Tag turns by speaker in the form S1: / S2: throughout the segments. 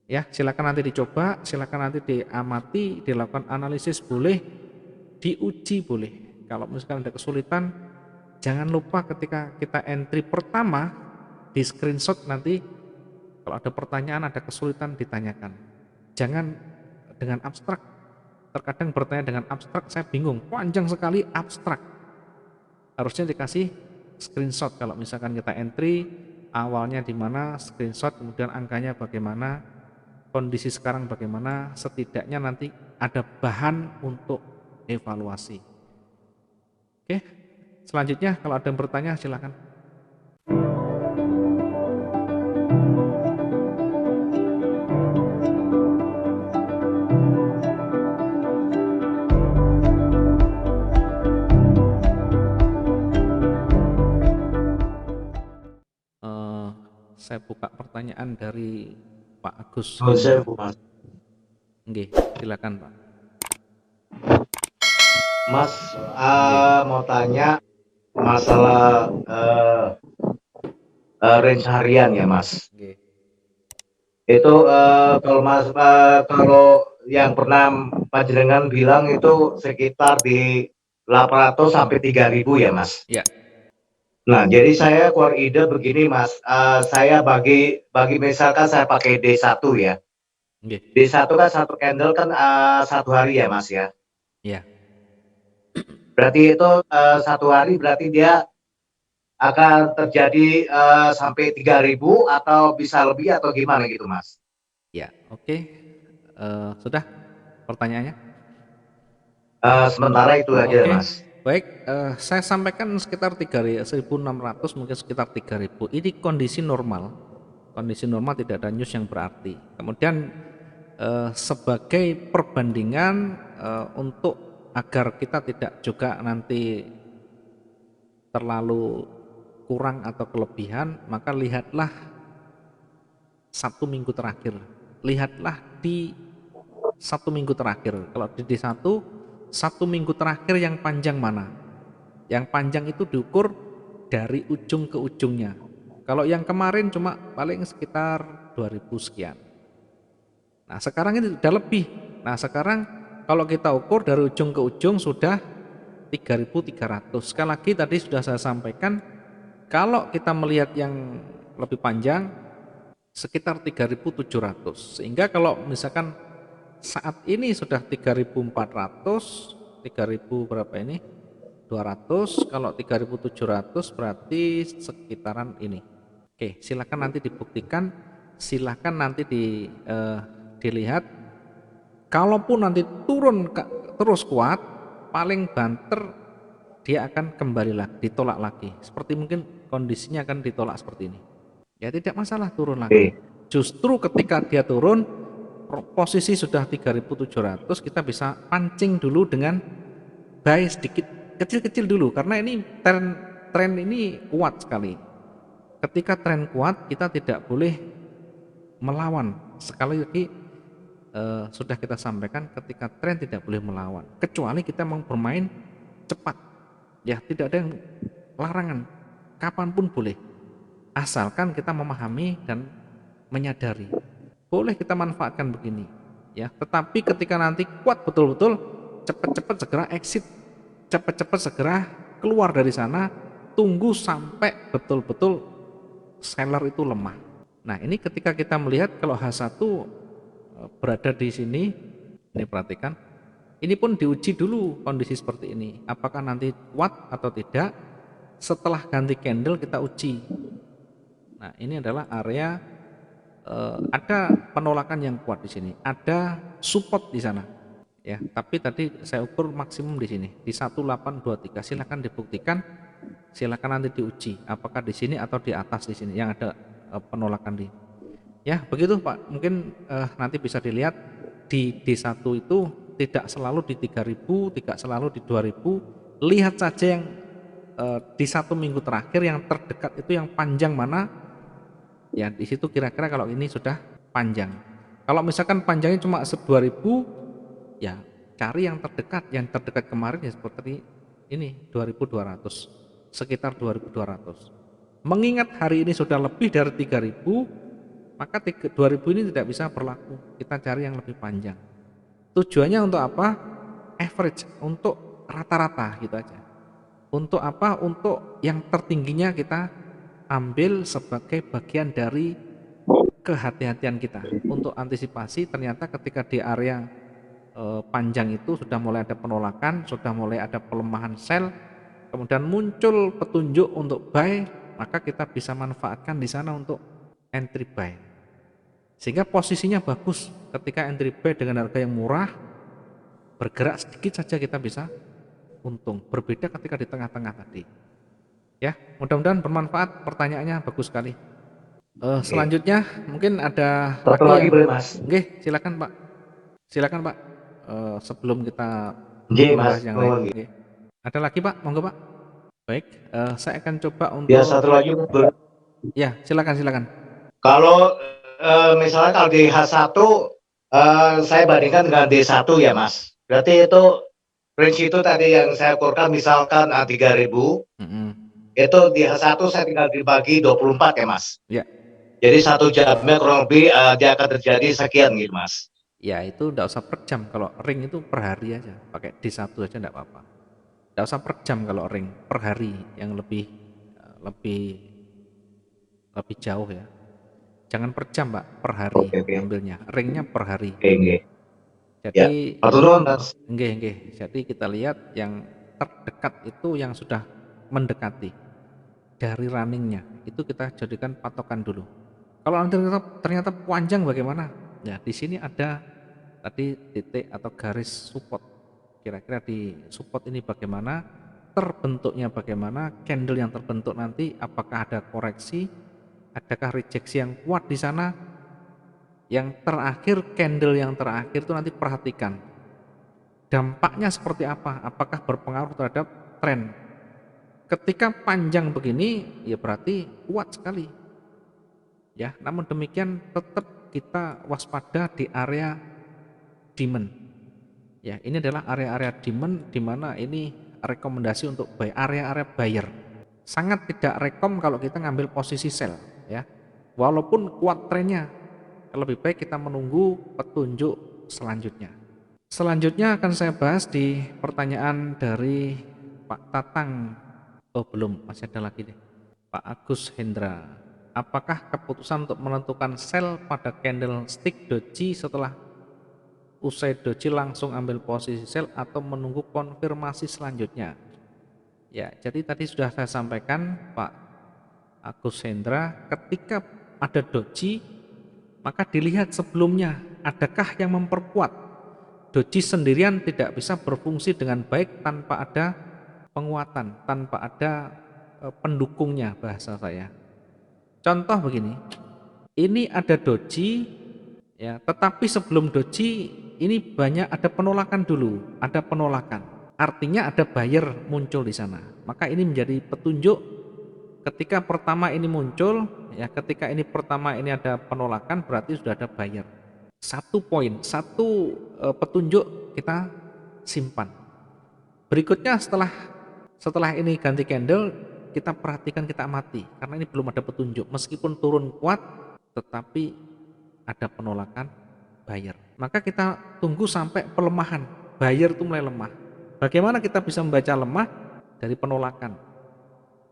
S1: Ya, silakan nanti dicoba, silakan nanti diamati, dilakukan analisis boleh, diuji boleh. Kalau misalkan ada kesulitan, jangan lupa ketika kita entry pertama di screenshot nanti kalau ada pertanyaan, ada kesulitan ditanyakan. Jangan dengan abstrak. Terkadang bertanya dengan abstrak, saya bingung, panjang sekali abstrak. Harusnya dikasih screenshot kalau misalkan kita entry awalnya di mana, screenshot, kemudian angkanya bagaimana, kondisi sekarang bagaimana, setidaknya nanti ada bahan untuk evaluasi. Oke, selanjutnya kalau ada yang bertanya silakan. Eh, saya buka pertanyaan dari Pak Agus
S2: Oh, saya
S1: Gumilar.
S2: Mas.
S1: Nggih, silakan Pak.
S2: Mas,
S1: Nggih.
S2: mau tanya masalah range harian ya, Mas.
S1: Nggih.
S2: Itu kalau yang pernah panjenengan bilang itu sekitar di 800 sampai 3.000 ya, Mas.
S1: Ya.
S2: Nah, jadi saya keluar ide begini, Mas. Saya bagi misalkan saya pakai D1 ya.
S1: Nggih.
S2: D1 kan satu candle kan 1 hari ya, Mas ya.
S1: Ya.
S2: Berarti itu 1 hari berarti dia akan terjadi sampai 3.000 atau bisa lebih atau gimana gitu, Mas?
S1: Ya, oke. Sudah pertanyaannya?
S2: Sementara itu aja,
S1: Oke.
S2: Mas.
S1: Baik, saya sampaikan sekitar 1.600 mungkin sekitar 3.000. Ini kondisi normal. Kondisi normal tidak ada news yang berarti. Kemudian sebagai perbandingan untuk agar kita tidak juga nanti terlalu kurang atau kelebihan, maka lihatlah 1 minggu terakhir. Lihatlah di 1 minggu terakhir. Kalau di satu minggu terakhir yang panjang mana? Yang panjang itu diukur dari ujung ke ujungnya. Kalau yang kemarin cuma paling sekitar 2000 sekian. Nah sekarang ini sudah lebih. Nah sekarang kalau kita ukur dari ujung ke ujung sudah 3.300. Sekali lagi tadi sudah saya sampaikan, kalau kita melihat yang lebih panjang sekitar 3.700. Sehingga kalau misalkan saat ini sudah 3.400, 3.000 berapa ini? 200, kalau 3.700 berarti sekitaran ini. Oke, silakan nanti dibuktikan, silakan nanti dilihat. Kalaupun nanti turun terus kuat, paling banter dia akan kembali lagi, ditolak lagi. Seperti mungkin kondisinya akan ditolak seperti ini. Ya tidak masalah turun lagi.
S2: Oke.
S1: Justru ketika dia turun, posisi sudah 3.700, kita bisa pancing dulu dengan buy sedikit kecil-kecil dulu karena ini tren ini kuat sekali. Ketika tren kuat, kita tidak boleh melawan. Sekali lagi sudah kita sampaikan, ketika tren tidak boleh melawan, kecuali kita mau bermain cepat. Ya tidak ada yang larangan, kapanpun boleh, asalkan kita memahami dan menyadari. Boleh kita manfaatkan begini, ya. Tetapi ketika nanti kuat betul-betul, cepat-cepat segera exit, cepat-cepat segera keluar dari sana, tunggu sampai betul-betul seller itu lemah. Nah ini ketika kita melihat kalau H1 berada di sini, ini perhatikan, ini pun diuji dulu kondisi seperti ini, apakah nanti kuat atau tidak. Setelah ganti candle kita uji. Nah ini adalah area ada penolakan yang kuat di sini, ada support di sana, ya. Tapi tadi saya ukur maksimum di sini di 1823. Silahkan dibuktikan, silahkan nanti diuji apakah di sini atau di atas di sini yang ada penolakan di. Ya begitu Pak, mungkin nanti bisa dilihat di D1 itu tidak selalu di 3.000, tidak selalu di 2.000. Lihat saja yang di 1 minggu terakhir yang terdekat itu yang panjang mana. Ya di situ kira-kira kalau ini sudah panjang. Kalau misalkan panjangnya cuma 2.000, ya cari yang terdekat kemarin ya seperti ini 2.200, sekitar 2.200. Mengingat hari ini sudah lebih dari 3.000, maka 2000 ini tidak bisa berlaku. Kita cari yang lebih panjang. Tujuannya untuk apa? Average, untuk rata-rata gitu aja. Untuk apa? Untuk yang tertingginya kita ambil sebagai bagian dari kehati-hatian kita untuk antisipasi. Ternyata ketika di area panjang itu sudah mulai ada penolakan, sudah mulai ada pelemahan sell, kemudian muncul petunjuk untuk buy, maka kita bisa manfaatkan di sana untuk entry buy. Sehingga posisinya bagus ketika entry buy dengan harga yang murah, bergerak sedikit saja kita bisa untung. Berbeda ketika di tengah-tengah tadi. Ya, mudah-mudahan bermanfaat. Pertanyaannya bagus sekali. Selanjutnya mungkin ada
S2: Satu
S1: lagi
S2: lagi
S1: yang,
S2: boleh Mas?
S1: silakan Pak. Silakan Pak. Sebelum kita
S2: Nggih Mas,
S1: membahas yang lain.
S2: nuwun nggih.
S1: Nggih. Ada lagi Pak? Monggo Pak. Baik, saya akan coba
S2: Ya
S1: untuk,
S2: satu lagi
S1: ya silakan.
S2: kalau misalnya kalau di H1 saya bandingkan dengan D1 ya Mas. Berarti itu range itu tadi yang saya ukurkan misalkan 3000, itu di H1 saya tinggal dibagi 24 ya Mas.
S1: Ya.
S2: Jadi 1 jamnya kurang lebih dia akan terjadi sekian gitu Mas.
S1: Ya itu enggak usah per jam, kalau ring itu per hari aja, pakai D1 aja enggak apa-apa. Enggak usah per jam kalau ring, per hari yang lebih jauh ya. Jangan per jam Pak, per hari ambilnya, ringnya per hari.
S2: Oke. Ya,
S1: Jadi
S2: turun Mas.
S1: nggih. Jadi kita lihat yang terdekat itu yang sudah mendekati dari runningnya, itu kita jadikan patokan dulu. Kalau ternyata panjang bagaimana? Ya di sini ada tadi titik atau garis support. Kira-kira di support ini bagaimana? Terbentuknya bagaimana? Candle yang terbentuk nanti apakah ada koreksi? Adakah rejeksi yang kuat di sana? Yang terakhir, candle yang terakhir itu nanti perhatikan dampaknya seperti apa? Apakah berpengaruh terhadap tren? Ketika panjang begini, ya berarti kuat sekali. Ya, namun demikian tetap kita waspada di area demand. Ya, ini adalah area-area demand di mana ini rekomendasi untuk buy, area-area buyer. Sangat tidak rekom kalau kita ngambil posisi sell, ya. Walaupun kuat trennya, lebih baik kita menunggu petunjuk selanjutnya. Selanjutnya akan saya bahas di pertanyaan dari Pak Tatang. Oh belum, masih ada lagi deh. Pak Agus Hendra. Apakah keputusan untuk menentukan sell pada candlestick doji setelah usai doji langsung ambil posisi sell atau menunggu konfirmasi selanjutnya? Ya, jadi tadi sudah saya sampaikan Pak Agus Hendra, ketika ada doji maka dilihat sebelumnya adakah yang memperkuat. Doji sendirian tidak bisa berfungsi dengan baik tanpa ada penguatan, tanpa ada pendukungnya, bahasa saya. Contoh begini, ini ada doji, ya, tetapi sebelum doji ini banyak ada penolakan dulu, ada penolakan. Artinya ada buyer muncul di sana. Maka ini menjadi petunjuk ketika pertama ini muncul, ya, ketika ini pertama ini ada penolakan berarti sudah ada buyer. Satu poin, satu petunjuk kita simpan. Berikutnya setelah ini ganti candle, kita perhatikan, kita amati, karena ini belum ada petunjuk. Meskipun turun kuat, tetapi ada penolakan buyer. Maka kita tunggu sampai pelemahan, buyer itu mulai lemah. Bagaimana kita bisa membaca lemah? Dari penolakan.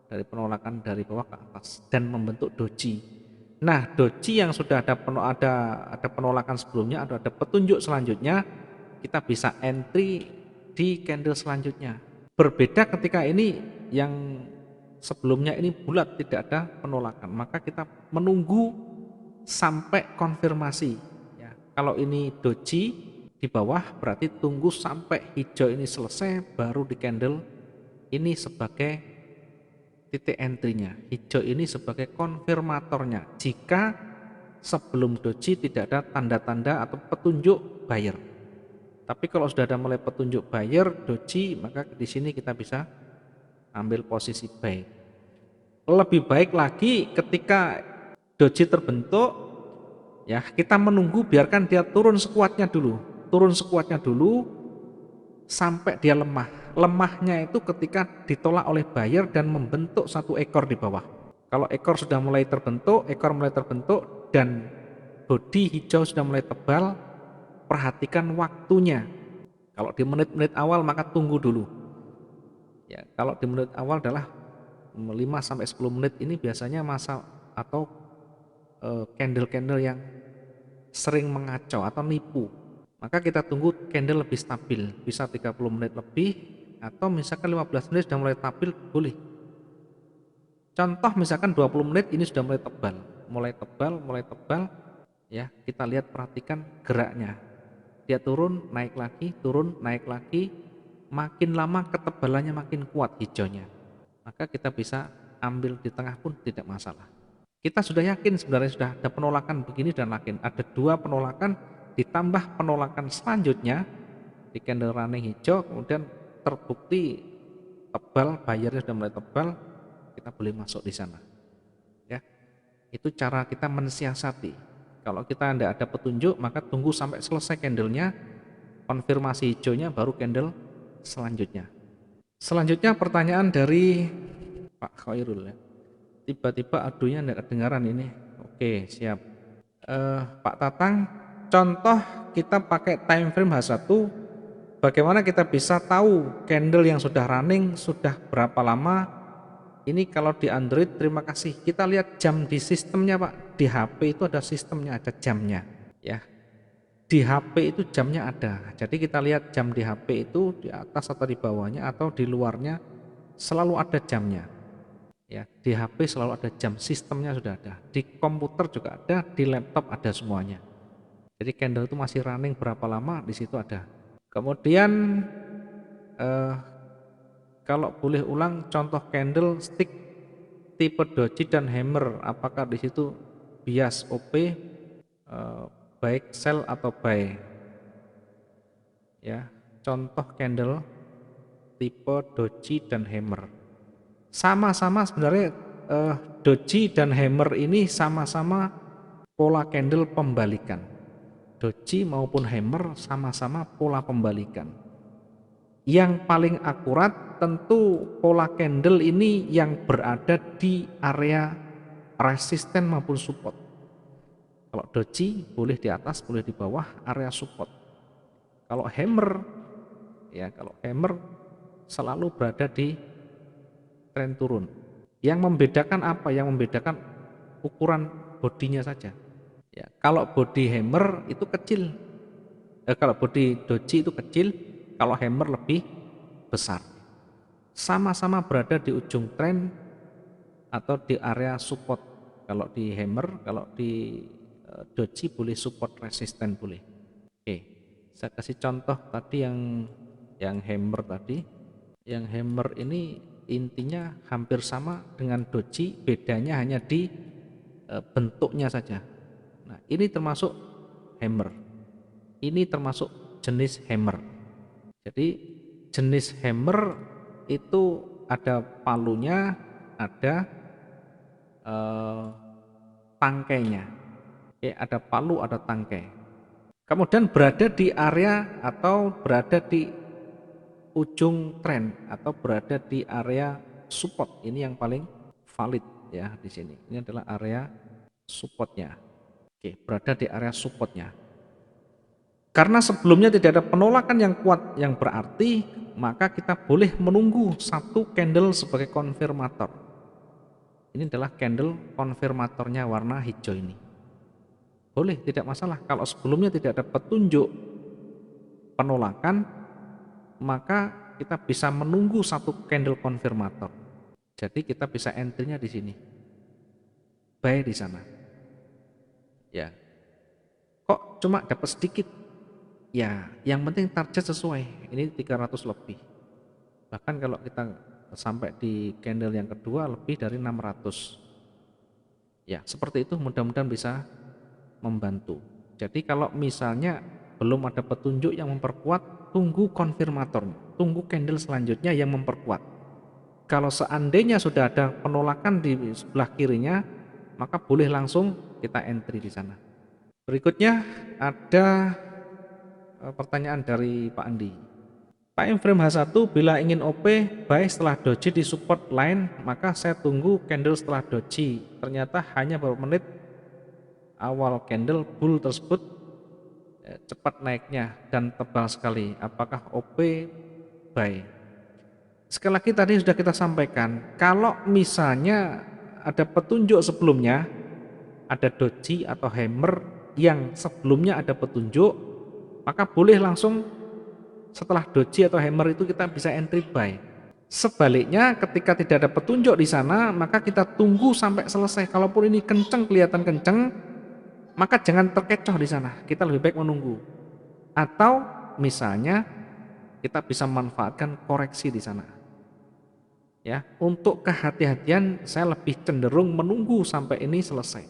S1: Dari penolakan dari bawah ke atas dan membentuk doji. Nah, doji yang sudah ada penolakan sebelumnya atau ada petunjuk selanjutnya, kita bisa entry di candle selanjutnya. Berbeda ketika ini yang sebelumnya ini bulat tidak ada penolakan, maka kita menunggu sampai konfirmasi. Ya, kalau ini doji di bawah berarti tunggu sampai hijau ini selesai baru di candle ini sebagai titik entry-nya. Hijau ini sebagai konfirmatornya jika sebelum doji tidak ada tanda-tanda atau petunjuk buyer. Tapi kalau sudah ada mulai petunjuk buyer doji, maka di sini kita bisa ambil posisi buy. Lebih baik lagi ketika doji terbentuk, ya kita menunggu biarkan dia turun sekuatnya dulu sampai dia lemah. Lemahnya itu ketika ditolak oleh buyer dan membentuk satu ekor di bawah. Kalau ekor sudah mulai terbentuk, dan body hijau sudah mulai tebal, perhatikan waktunya. Kalau di menit-menit awal maka tunggu dulu. Ya, kalau di menit awal adalah 5 sampai 10 menit ini biasanya masa atau candle-candle yang sering mengacau atau nipu. Maka kita tunggu candle lebih stabil, bisa 30 menit lebih atau misalkan 15 menit sudah mulai stabil, boleh. Contoh misalkan 20 menit ini sudah mulai tebal ya. Kita lihat, perhatikan geraknya. Dia turun, naik lagi, makin lama ketebalannya makin kuat hijaunya. Maka kita bisa ambil di tengah pun tidak masalah. Kita sudah yakin sebenarnya sudah ada penolakan begini dan yakin ada 2 penolakan ditambah penolakan selanjutnya di candle running hijau, kemudian terbukti tebal, bayarnya sudah mulai tebal, kita boleh masuk di sana. Ya, itu cara kita mensiasati. Kalau kita tidak ada petunjuk, maka tunggu sampai selesai candlenya, konfirmasi hijaunya, baru candle selanjutnya. Selanjutnya pertanyaan dari Pak Khairul ya. Tiba-tiba adunya tidak kedengaran ini. Oke, siap. Pak Tatang, contoh kita pakai time frame H1, bagaimana kita bisa tahu candle yang sudah running sudah berapa lama? Ini kalau di Android, terima kasih. Kita lihat jam di sistemnya Pak. Di HP itu ada sistemnya, ada jamnya. Ya, di HP itu jamnya ada. Jadi kita lihat jam di HP itu di atas atau di bawahnya atau di luarnya selalu ada jamnya. Ya, di HP selalu ada jam, sistemnya sudah ada. Di komputer juga ada, di laptop ada semuanya. Jadi candle itu masih running berapa lama, di situ ada. Kemudian kalau boleh ulang contoh candle stick tipe doji dan hammer, apakah di situ bias OP baik sell atau buy? Ya, contoh candle tipe doji dan hammer. Sama-sama sebenarnya doji dan hammer ini sama-sama pola candle pembalikan. Doji maupun hammer sama-sama pola pembalikan. Yang paling akurat tentu pola candle ini yang berada di area resisten maupun support. Kalau doji boleh di atas, boleh di bawah area support. Kalau hammer selalu berada di tren turun. Yang membedakan apa? Yang membedakan ukuran bodinya saja. Ya, kalau body hammer itu kecil. Kalau body doji itu kecil, kalau hammer lebih besar. Sama-sama berada di ujung tren atau di area support. Kalau di hammer, kalau di doji boleh support resisten boleh. Oke, saya kasih contoh tadi yang hammer tadi. Yang hammer ini intinya hampir sama dengan doji, bedanya hanya di bentuknya saja. Nah, ini termasuk hammer. Ini termasuk jenis hammer. Jadi jenis hammer itu ada palunya, ada tangkainya. Oke, ada palu, ada tangkai. Kemudian berada di area atau berada di ujung tren atau berada di area support. Ini yang paling valid ya di sini. Ini adalah area supportnya. Oke, berada di area supportnya. Karena sebelumnya tidak ada penolakan yang kuat yang berarti, maka kita boleh menunggu satu candle sebagai konfirmator. Ini adalah candle konfirmatornya warna hijau ini. Boleh, tidak masalah. Kalau sebelumnya tidak ada petunjuk penolakan, maka kita bisa menunggu satu candle konfirmator. Jadi kita bisa entry-nya di sini. Buy di sana. Ya. Kok cuma dapat sedikit? Ya, yang penting target sesuai. Ini 300 lebih. Bahkan kalau kita sampai di candle yang kedua lebih dari 600. Ya, seperti itu mudah-mudahan bisa membantu. Jadi kalau misalnya belum ada petunjuk yang memperkuat, tunggu konfirmatornya, tunggu candle selanjutnya yang memperkuat. Kalau seandainya sudah ada penolakan di sebelah kirinya, maka boleh langsung kita entry di sana. Berikutnya ada pertanyaan dari Pak Andi. Time frame H1 bila ingin OP buy setelah doji di support line, maka saya tunggu candle setelah doji. Ternyata hanya beberapa menit awal candle bull tersebut cepat naiknya dan tebal sekali, apakah OP buy? Sekali lagi tadi sudah kita sampaikan, kalau misalnya ada petunjuk sebelumnya, ada doji atau hammer yang sebelumnya ada petunjuk, maka boleh langsung setelah doji atau hammer itu kita bisa entry buy. Sebaliknya ketika tidak ada petunjuk di sana, maka kita tunggu sampai selesai. Kalaupun ini kenceng, kelihatan kenceng, maka jangan terkecoh di sana. Kita lebih baik menunggu. Atau misalnya kita bisa memanfaatkan koreksi di sana. Ya, untuk kehati-hatian saya lebih cenderung menunggu sampai ini selesai.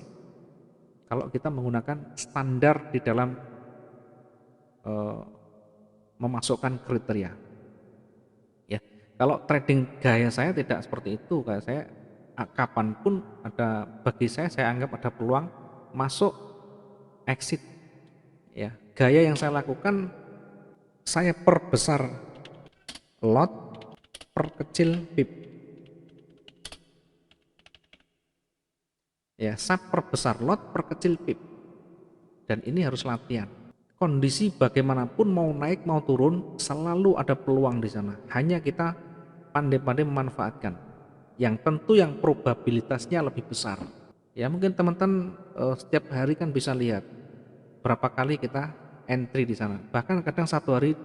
S1: Kalau kita menggunakan standar di dalam memasukkan kriteria. Ya, kalau trading gaya saya tidak seperti itu. Kayak saya kapanpun ada, bagi saya anggap ada peluang masuk, exit. Ya, gaya yang saya lakukan, saya perbesar lot, perkecil pip. Ya, saya perbesar lot, perkecil pip. Dan ini harus latihan. Kondisi bagaimanapun mau naik mau turun selalu ada peluang di sana. Hanya kita pandai-pandai memanfaatkan. Yang tentu yang probabilitasnya lebih besar. Ya mungkin teman-teman setiap hari kan bisa lihat berapa kali kita entry di sana. Bahkan kadang satu hari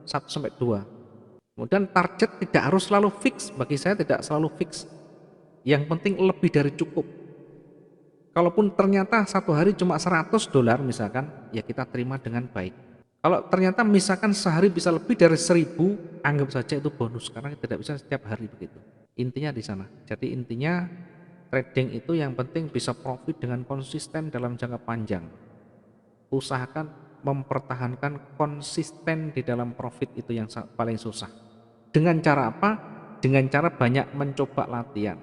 S1: 1-2. Kemudian target tidak harus selalu fix. Bagi saya tidak selalu fix. Yang penting lebih dari cukup. Kalaupun ternyata satu hari cuma $100 misalkan, ya kita terima dengan baik. Kalau ternyata misalkan sehari bisa lebih dari 1.000, anggap saja itu bonus karena tidak bisa setiap hari begitu. Intinya di sana. Jadi intinya trading itu yang penting bisa profit dengan konsisten dalam jangka panjang. Usahakan mempertahankan konsisten di dalam profit, itu yang paling susah. Dengan cara apa? Dengan cara banyak mencoba latihan.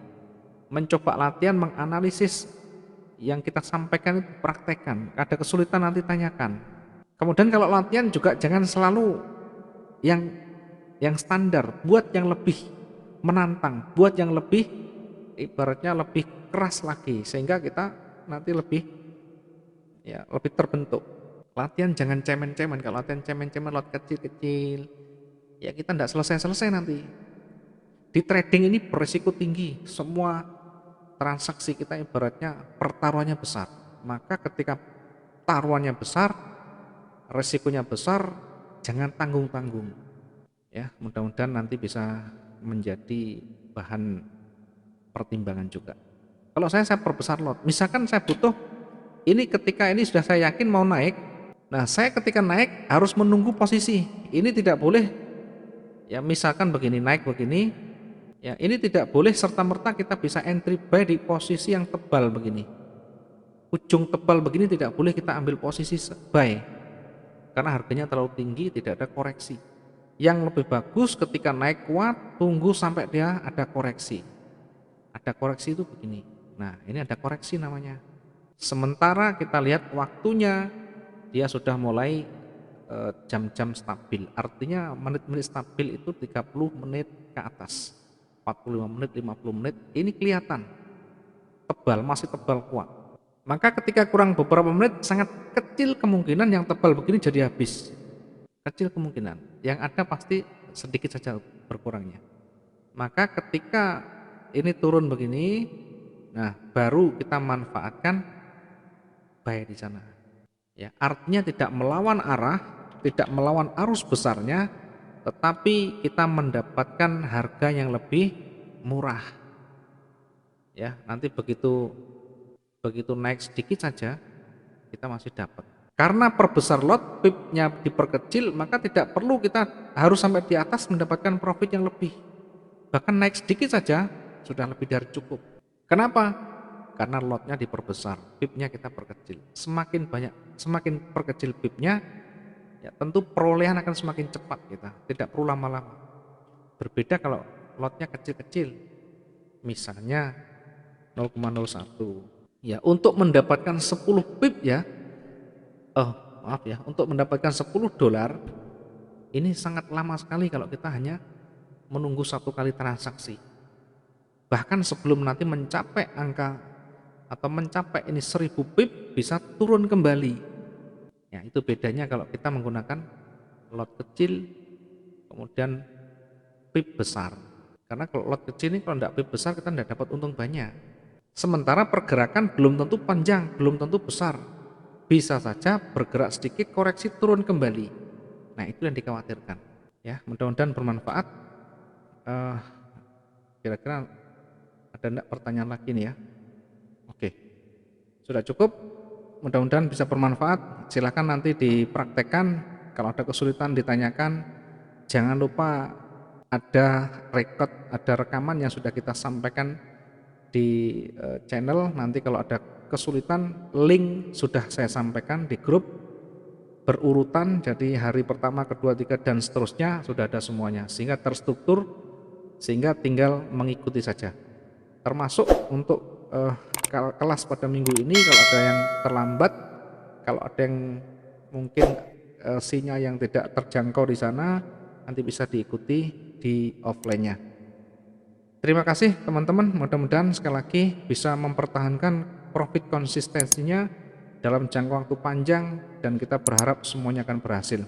S1: Mencoba latihan menganalisis yang kita sampaikan itu, praktekkan. Ada kesulitan nanti tanyakan. Kemudian kalau latihan juga jangan selalu yang standar, buat yang lebih menantang, buat yang lebih ibaratnya lebih keras lagi sehingga kita nanti lebih terbentuk. Latihan jangan cemen-cemen. Kalau latihan cemen-cemen lot kecil-kecil, ya kita tidak selesai-selesai nanti. Di trading ini berisiko tinggi. Semua transaksi kita ibaratnya pertaruhannya besar. Maka ketika taruhannya besar, resikonya besar, jangan tanggung-tanggung. Ya, mudah-mudahan nanti bisa menjadi bahan pertimbangan juga. Kalau saya perbesar lot. Misalkan saya butuh ini, ketika ini sudah saya yakin mau naik. Nah, saya ketika naik harus menunggu posisi. Ini tidak boleh ya, misalkan begini naik begini, ya, ini tidak boleh serta-merta kita bisa entry buy di posisi yang tebal begini. Ujung tebal begini tidak boleh kita ambil posisi buy. Karena harganya terlalu tinggi, tidak ada koreksi. Yang lebih bagus ketika naik kuat, tunggu sampai dia ada koreksi. Ada koreksi itu begini. Nah, ini ada koreksi namanya. Sementara kita lihat waktunya, dia sudah mulai jam-jam stabil. Artinya menit-menit stabil itu 30 menit ke atas. 45 menit, 50 menit, ini kelihatan tebal, masih tebal kuat. Maka ketika kurang beberapa menit, sangat kecil kemungkinan yang tebal begini jadi habis. Kecil kemungkinan, yang ada pasti sedikit saja berkurangnya. Maka ketika ini turun begini, nah baru kita manfaatkan buy di sana. Ya, artinya tidak melawan arah, tidak melawan arus besarnya, tetapi kita mendapatkan harga yang lebih murah. Ya, nanti begitu naik sedikit saja kita masih dapat. Karena perbesar lot, pipnya diperkecil, maka tidak perlu kita harus sampai di atas mendapatkan profit yang lebih. Bahkan naik sedikit saja sudah lebih dari cukup. Kenapa? Karena lotnya diperbesar, pipnya kita perkecil. Semakin perkecil pipnya, ya tentu perolehan akan semakin cepat kita, tidak perlu lama-lama. Berbeda kalau lotnya kecil-kecil, misalnya 0,01. Ya, untuk mendapatkan 10 pip ya, untuk mendapatkan $10 ini sangat lama sekali kalau kita hanya menunggu satu kali transaksi. Bahkan sebelum nanti mencapai angka atau mencapai ini 1000 pip bisa turun kembali. Ya, itu bedanya kalau kita menggunakan lot kecil kemudian pip besar. Karena kalau lot kecil ini kalau tidak pip besar kita tidak dapat untung banyak. Sementara pergerakan belum tentu panjang, belum tentu besar. Bisa saja bergerak sedikit koreksi turun kembali. Nah, itu yang dikhawatirkan. Ya, mudah-mudahan bermanfaat. Kira-kira ada enggak pertanyaan lagi nih ya? Oke. Sudah cukup? Mudah-mudahan bisa bermanfaat. Silakan nanti dipraktekkan. Kalau ada kesulitan ditanyakan. Jangan lupa ada record, ada rekaman yang sudah kita sampaikan di channel. Nanti kalau ada kesulitan, link sudah saya sampaikan di grup berurutan. Jadi hari pertama, kedua, tiga dan seterusnya sudah ada semuanya, sehingga terstruktur, sehingga tinggal mengikuti saja. Termasuk untuk kelas pada minggu ini, kalau ada yang terlambat, kalau ada yang mungkin sinyal yang tidak terjangkau di sana, nanti bisa diikuti di offline-nya. Terima kasih teman-teman, mudah-mudahan sekali lagi bisa mempertahankan profit konsistensinya dalam jangka waktu panjang dan kita berharap semuanya akan berhasil.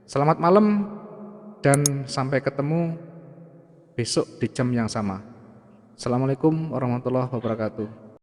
S1: Selamat malam dan sampai ketemu besok di jam yang sama. Assalamualaikum warahmatullahi wabarakatuh.